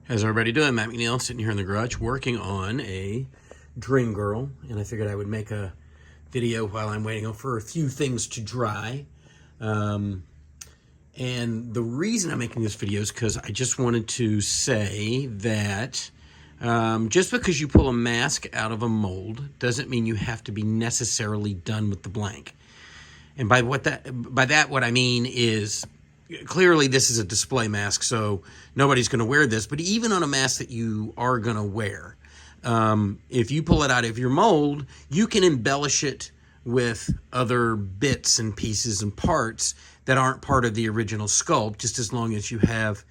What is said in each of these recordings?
How's everybody doing? Matt McNeil sitting here in the garage working on a Dream Girl, and I figured I would make a video while I'm waiting for a few things to dry. And the reason I'm making this video is because I just wanted to say that just because you pull a mask out of a mold doesn't mean you have to be necessarily done with the blank. And by that what I mean is, clearly this is a display mask, so nobody's going to wear this. But even on a mask that you are going to wear, if you pull it out of your mold, you can embellish it with other bits and pieces and parts that aren't part of the original sculpt, just as long as you have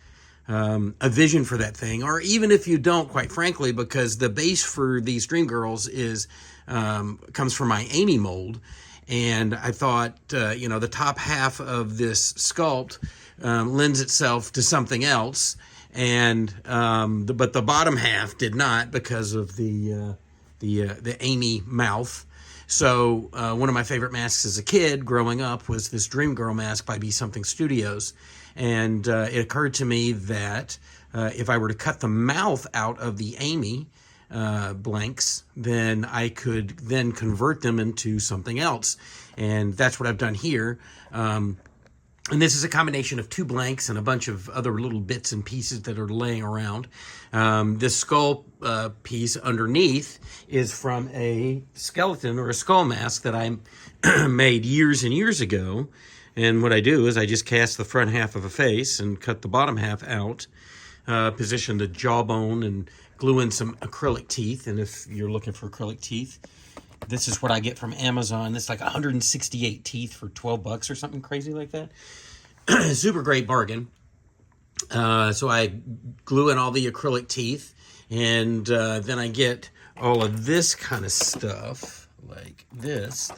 a vision for that thing. Or even if you don't, quite frankly, because the base for these Dream Girls comes from my Amy mold. And I thought, the top half of this sculpt lends itself to something else, and but the bottom half did not because of the Amy mouth. So one of my favorite masks as a kid growing up was this Dream Girl mask by Be Something Studios, and it occurred to me that if I were to cut the mouth out of the Amy blanks, then I could then convert them into something else. And that's what I've done here. And this is a combination of two blanks and a bunch of other little bits and pieces that are laying around. This skull piece underneath is from a skeleton or a skull mask that I made years and years ago. And what I do is I just cast the front half of a face and cut the bottom half out, position the jawbone, and glue in some acrylic teeth. And if you're looking for acrylic teeth, this is what I get from Amazon. It's like 168 teeth for $12 or something crazy like that. Super great bargain. So I glue in all the acrylic teeth, and then I get all of this kind of stuff, like this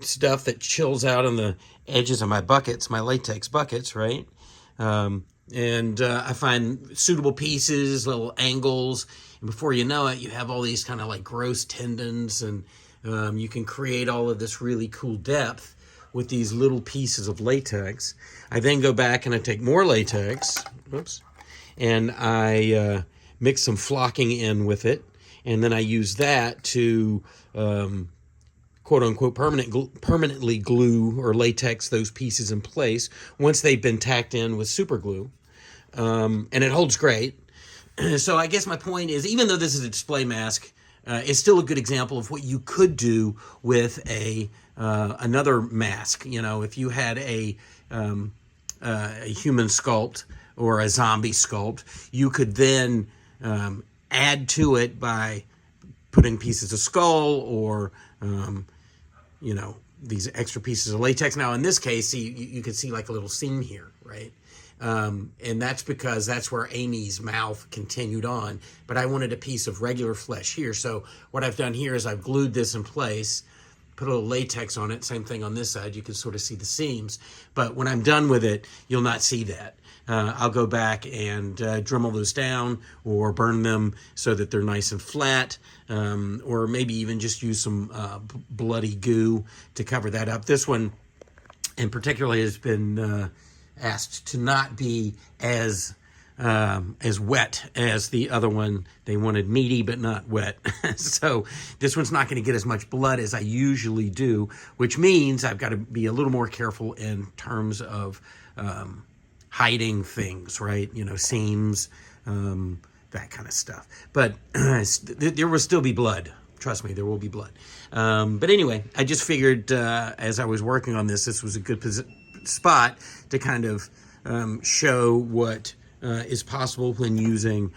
stuff that chills out on the edges of my buckets, my latex buckets, right? And I find suitable pieces, little angles, and before you know it, you have all these kind of like gross tendons, and you can create all of this really cool depth with these little pieces of latex. I then go back and I take more latex, and I mix some flocking in with it, and then I use that to quote-unquote permanently glue or latex those pieces in place once they've been tacked in with super glue. And it holds great. So I guess my point is, even though this is a display mask, it's still a good example of what you could do with another mask. You know, if you had a human sculpt or a zombie sculpt, you could then add to it by putting pieces of skull or these extra pieces of latex. Now, in this case, you can see like a little seam here, right? And that's because that's where Amy's mouth continued on. But I wanted a piece of regular flesh here. So what I've done here is I've glued this in place, put a little latex on it. Same thing on this side. You can sort of see the seams. But when I'm done with it, you'll not see that. I'll go back and Dremel those down or burn them so that they're nice and flat, or maybe even just use some bloody goo to cover that up. This one in particular has been asked to not be as wet as the other one. They wanted meaty but not wet. So this one's not going to get as much blood as I usually do, which means I've got to be a little more careful in terms of hiding things, right? Seams, that kind of stuff. But there will still be blood. Trust me, there will be blood. But anyway, I just figured as I was working on this was a good spot to kind of show what is possible when using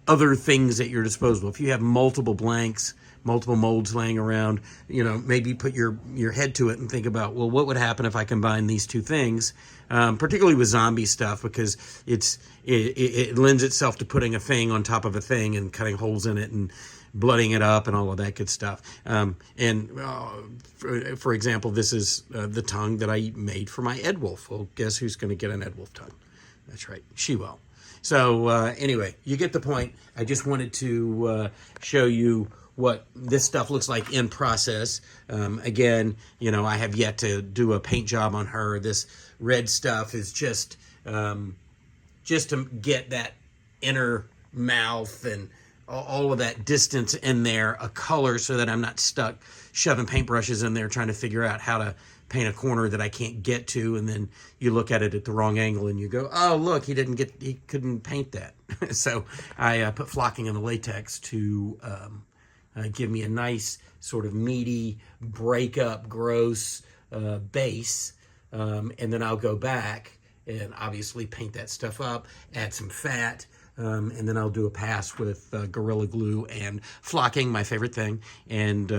other things at your disposal. If you have multiple blanks, multiple molds laying around, maybe put your head to it and think about, well, what would happen if I combine these two things, particularly with zombie stuff, because it lends itself to putting a thing on top of a thing and cutting holes in it and blooding it up and all of that good stuff. For example, this is the tongue that I made for my Edwolf. Well, guess who's going to get an Edwolf tongue? That's right, she will. So anyway, you get the point. I just wanted to show you what this stuff looks like in process. Again, I have yet to do a paint job on her. This red stuff is just just to get that inner mouth and all of that distance in there, a color, so that I'm not stuck shoving paintbrushes in there trying to figure out how to paint a corner that I can't get to, and then you look at it at the wrong angle and you go, oh look, he couldn't paint that. So I put flocking in the latex to give me a nice sort of meaty, break up, gross base, and then I'll go back and obviously paint that stuff up, add some fat, and then I'll do a pass with Gorilla Glue and flocking, my favorite thing, and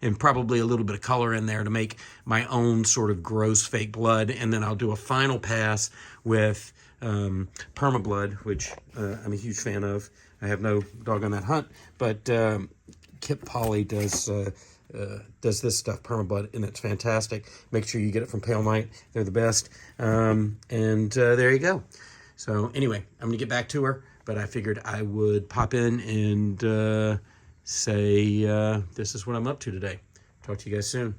and probably a little bit of color in there to make my own sort of gross fake blood. And then I'll do a final pass with permablood, which I'm a huge fan of. I have no dog on that hunt, but Kip Polly does this stuff, permablood, and it's fantastic. Make sure you get it from Pale Knight. They're the best. And there you go. So anyway, I'm going to get back to her, but I figured I would pop in and say this is what I'm up to today. Talk to you guys soon.